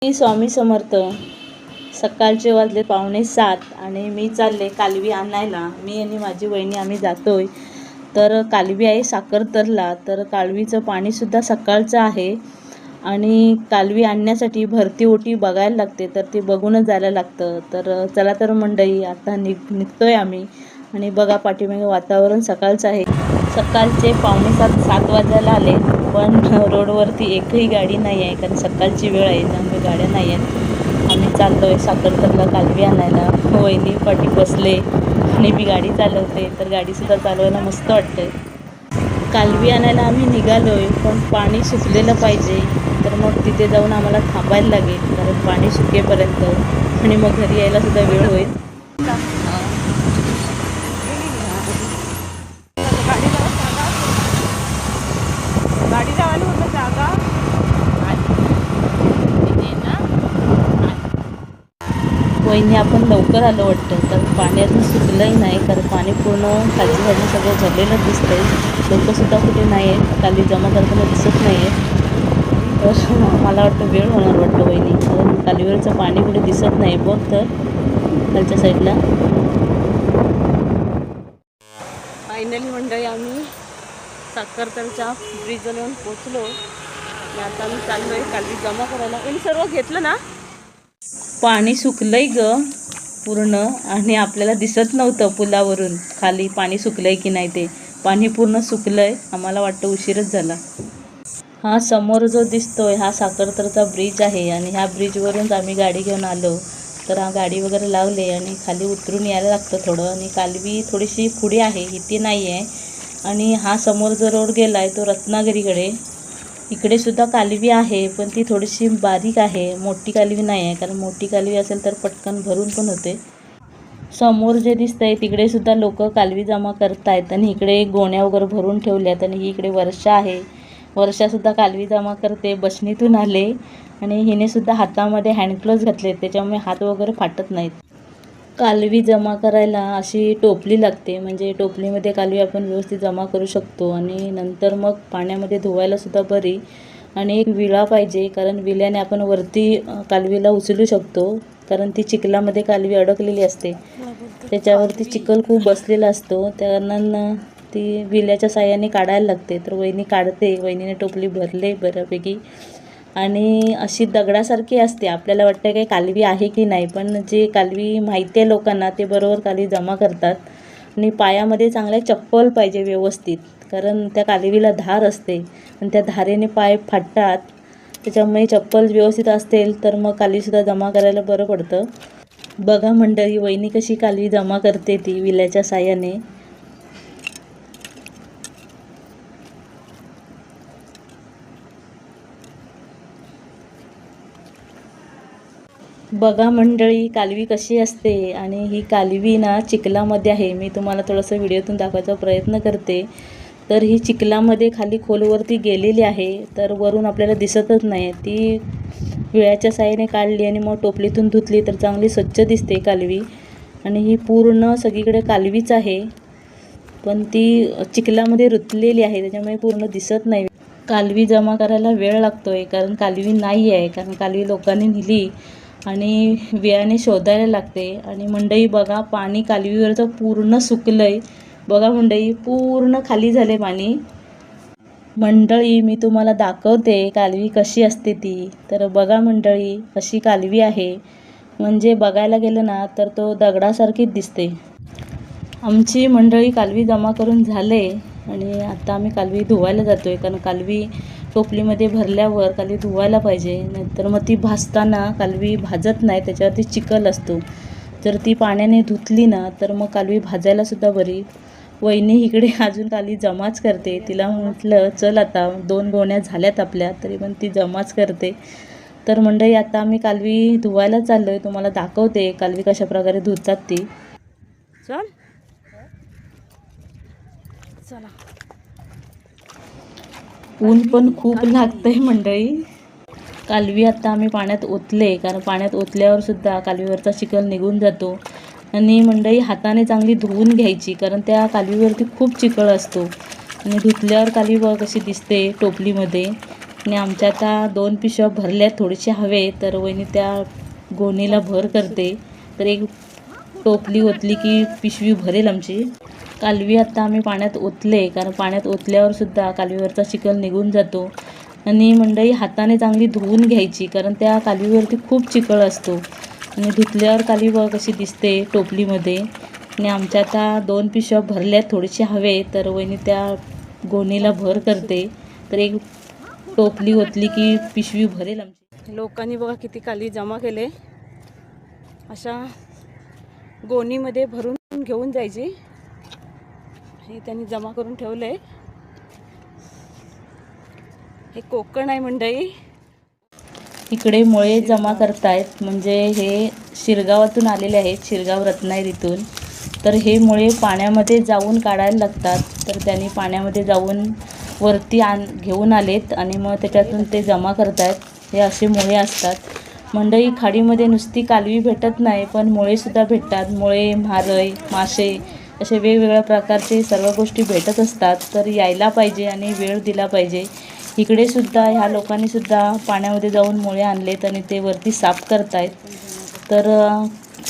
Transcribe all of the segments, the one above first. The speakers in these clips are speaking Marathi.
स्वामी समर्थ. सकाळचे वाजले 6:45 आणि मी चालले कालवी आणायला. मी आणि माझी वहिनी आम्ही जातोय. तर कालवी आहे साखरतरला. तर कालवीचं पाणीसुद्धा सकाळचं आहे आणि कालवी आणण्यासाठी भरती ओटी बघायला लागते, तर ते बघूनच जायला लागतं. तर चला तर मंडळी, आता निघतोय आम्ही. आणि बघा पाठीमागे वातावरण सकाळचं आहे. सकाळचे 6:45-7 वाजायला आले, पण रोडवरती एकही गाडी नाही आहे, कारण सकाळची वेळ आहे, त्यामुळे गाड्या नाही आहेत. आम्ही चाललो आहे साखरतरला कालवी आणायला. वहिनी पाठी बसले आणि मी गाडी चालवते, तर गाडीसुद्धा चालवायला मस्त वाटते. कालवी आणायला आम्ही निघालो आहे, पण पाणी सुकलेलं पाहिजे, तर मग तिथे जाऊन आम्हाला थांबायला लागेल, कारण पाणी सुकेपर्यंत. आणि मग घरी यायलासुद्धा वेळ होईल. वहिनी आपण लवकर आलो वाटतं, तर पाणी अजून सुकलंही नाही, कारण पाणी पूर्ण खालची खाली सगळं झरलेलं दिसतंय. लोकंसुद्धा कुठे नाही आहेत, खाली जमा करताना दिसत नाही आहे. तर मला वाटतं वेळ होणार वाटतं वहिनी, कारण कालवीवरचं पाणी कुठे दिसत नाही. बघ तर खालच्या साईडला. फायनली मंडळी आम्ही साखरतरच्या ब्रिजवर येऊन पोचलो आणि आता आम्ही चाललो आहे कालवी जमा करायला. आणि सर्व घेतलं ना. पाणी सुकलंय ग पूर्ण, आणि आपल्याला दिसत नव्हतं पुलावरून खाली पाणी सुकलंय की नाही. ते पाणी पूर्ण सुकलंय. आम्हाला वाटतं उशीरच झाला. हा समोर जो दिसतोय हा साखरतरचा ब्रिज आहे, आणि ह्या ब्रिजवरूनच आम्ही गाडी घेऊन आलो. तर हा गाडी वगैरे लावले आणि खाली उतरून यायला लागतं थोडं. आणि कालवी थोडीशी पुढे आहे, इथे नाही आहे. आणि हा समोर जो रोड गेला आहे तो रत्नागिरीकडे. इकडे सुद्धा कालवी आहे, पण ती थोडीशी बारीक आहे, मोठी कालवी नाही आहे, कारण मोठी कालवी असेल तर पटकन भरून पण होते. समोर जे दिसतंय तिकडे सुद्धा लोक कालवी जमा करतायत, आणि इकडे गोण्या वगैरे भरून ठेवल्यात. आणि ही इकडे वर्षा आहे. वर्षासुद्धा कालवी जमा करते, बसणीतून आले, आणि हिने सुद्धा हातामध्ये हँडग्लोव्ज घातले, त्याच्यामुळे हात वगैरे फाटत नाहीत. कालवी जमा करायला अशी टोपली लागते, म्हणजे टोपलीमध्ये कालवी आपण व्यवस्थित जमा करू शकतो. आणि नंतर मग पाण्यामध्ये धुवायलासुद्धा बरी. आणि एक विळा पाहिजे, कारण विळ्याने आपण वरती कालवीला उचलू शकतो, कारण ती चिखलामध्ये कालवी अडकलेली असते, त्याच्यावरती चिखल खूप बसलेला असतो, त्यानं ती विळ्याच्या साहाय्याने काढायला लागते. तर वहिनी काढते. वहिनीने टोपली भरले बऱ्यापैकी. आणि अशी दगडासारखी असते, आपल्याला वाटतं काही कालवी आहे की नाही, पण जे कालवी माहिती आहे लोकांना ते बरोबर कालवी जमा करतात. आणि पायामध्ये चांगल्या चप्पल पाहिजे व्यवस्थित, कारण त्या कालवीला धार असते आणि त्या धारेने पाय फाटतात. त्याच्यामुळे चप्पल व्यवस्थित असेल तर मग कालवीसुद्धा जमा करायला बरं पडतं. बघा मंडळी, वहिनी कशी कालवी जमा करते ती विल्याच्या साहाय्याने. बघा मंडळी कालवी कशी असते. आणि ही कालवी ना चिखलामध्ये आहे. मी तुम्हाला थोडंसं व्हिडिओतून दाखवायचा प्रयत्न करते. तर ही चिखलामध्ये खाली खोलवरती गेलेली आहे, तर वरून आपल्याला दिसतच नाही. ती विळ्याच्या साहाय्याने काढली आणि मग टोपलीतून धुतली तर चांगली स्वच्छ दिसते कालवी. आणि ही पूर्ण सगळीकडे कालवीच आहे, पण ती चिखलामध्ये रुतलेली आहे, त्याच्यामुळे पूर्ण दिसत नाही. कालवी जमा करायला वेळ लागतो आहे, कारण कालवी नाही आहे, कारण कालवी लोकांनी नेली आणि विळ्याने शोधायला लागते. आणि मंडई बघा, पाणी कालवीवरचं पूर्ण सुकलं आहे. बघा मंडई, पूर्ण खाली झाले पाणी. मंडळी मी तुम्हाला दाखवते कालवी कशी असते ती. तर बघा मंडळी, अशी कालवी आहे, म्हणजे बघायला गेलं ना तर तो दगडासारखीच दिसते. आमची मंडळी कालवी जमा करून झाले, आणि आता आम्ही कालवी धुवायला जातो आहे, कारण कालवी टोपलीमध्ये भरल्यावर कालवी धुवायला पाहिजे, नाहीतर मग ती भाजताना कालवी भाजत नाही, त्याच्यावरती चिखल असतो. जर ती पाण्याने धुतली ना तर मग कालवी भाजायलासुद्धा बरी. वहिनी इकडे अजून कालवी जमाच करते. तिला म्हटलं चल आता 2 गोण्या झाल्यात आपल्या, तरी पण ती जमाच करते. तर मंडळी आता आम्ही कालवी धुवायला चाललो आहे. तुम्हाला दाखवते कालवी कशा प्रकारे धुतात ती. चल चला. ऊन पण खूप लागतंय मंडळी. कालवी आता आम्ही पाण्यात ओतले, कारण पाण्यात ओतल्यावर सुद्धा कालवीवरचा चिखल निघून जातो. आणि मंडळी हाताने चांगली धुवून घ्यायची, कारण त्या कालवीवरती खूप चिखल असतो. आणि धुतल्यावर कालवी बघा कशी दिसते टोपलीमध्ये. आणि आमच्या आता 2 पिशव्या भरल्या, थोडेसे हवे तर वहिनी त्या गोणीला भर करते. तर एक टोपली ओतली की पिशवी भरेल आमची. कालवी आता आम्ही पाण्यात ओतले, कारण पाण्यात ओतल्यावर सुद्धा कालवीवरचा चिखल निघून जातो. आणि मंडई हाताने चांगली धुवून घ्यायची, कारण त्या कालवीवरती खूप चिखल असतो. आणि धुतल्यावर कालवी बघा कशी दिसते टोपलीमध्ये. आणि आमच्या आता 2 पिशव्या भरल्या, थोडेसे हवे तर वहिनी त्या गोणीला भर करते. तर एक टोपली ओतली की पिशवी भरेल आमची. लोकांनी बघा किती कालवी जमा केले. अशा गोणीमध्ये भरून घेऊन जायची. हे त्यांनी जमा करून ठेवले. हे कोकण आहे मंडई. इकडे मुळे जमा करतायत, म्हणजे हे शिरगावातून आलेले आहेत, शिरगाव रत्नागिरीतून. तर हे मुळे पाण्यामध्ये जाऊन काढायला लागतात. तर त्यांनी पाण्यामध्ये जाऊन वरती घेऊन आलेत आणि मग त्याच्यातून ते जमा करतायत. हे असे मुळे असतात मंडई. खाडीमध्ये नुसती कालवी भेटत नाही, पण मुळेसुद्धा भेटतात. मुळे, म्हारई, मासे असे वेगवेगळ्या प्रकारचे सर्व गोष्टी भेटत असतात. तर यायला पाहिजे आणि वेळ दिला पाहिजे. इकडे सुद्धा ह्या लोकांनी सुद्धा पाण्यामध्ये जाऊन मुळे आणलेत आणि ते वरती साफ करतायत. तर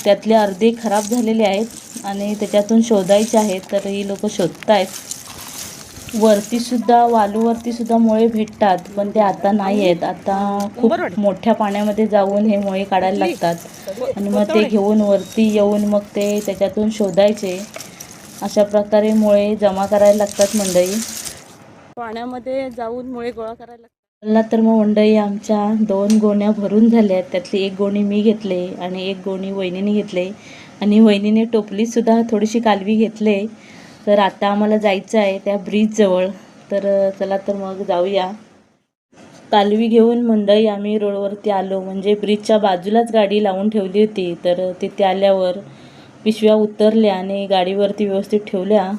त्यातले अर्धे खराब झालेले आहेत आणि त्याच्यातून शोधायचे आहेत. तर ही लोक शोधतायत. वरती सुद्धा वालूवरती सुद्धा मुळे भेटतात, पण ते आता नाही आहेत. आता खूप मोठ्या पाण्यामध्ये जाऊन हे मुळे काढायला लागतात आणि मग ते घेऊन वरती येऊन मग ते त्याच्यातून शोधायचे. अशा प्रकारे मुळे जमा करायला लागतात मंडई. पाण्यामध्ये जाऊन मुळे गोळा करायला लागतात. तर मग मंडई आमच्या 2 गोण्या भरून झाल्यात. त्यातली एक गोणी मी घेतले आणि एक गोणी वहिनीने घेतले. आणि वहिनीने टोपलीसुद्धा थोडीशी कालवी घेतले. तर आता आम्हाला जायचं आहे त्या ब्रिजजवळ. तर चला तर मग जाऊया. कालवी घेऊन मंडई आम्ही रोडवरती आलो, म्हणजे ब्रिजच्या बाजूलाच गाडी लावून ठेवली होती. तर तिथे आल्यावर पिशव्या उतरल्या आणि गाडीवरती व्यवस्थित ठेवल्या.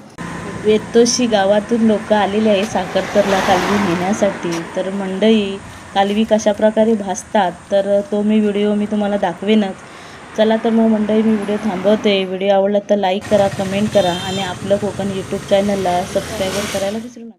वेतोशी गावातून लोक आलेले आहे साखरतरला कालवी नेण्यासाठी. तर मंडई कालवी कशा प्रकारे भाजतात तर तो व्हिडिओ मी तुम्हाला दाखवेनच. चला तर मग मंडई मी व्हिडिओ थांबवते. व्हिडिओ आवडला तर लाईक करा, कमेंट करा आणि आपलं कोकण यूट्यूब चॅनलला सबस्क्राईबर करायला विसरू नका.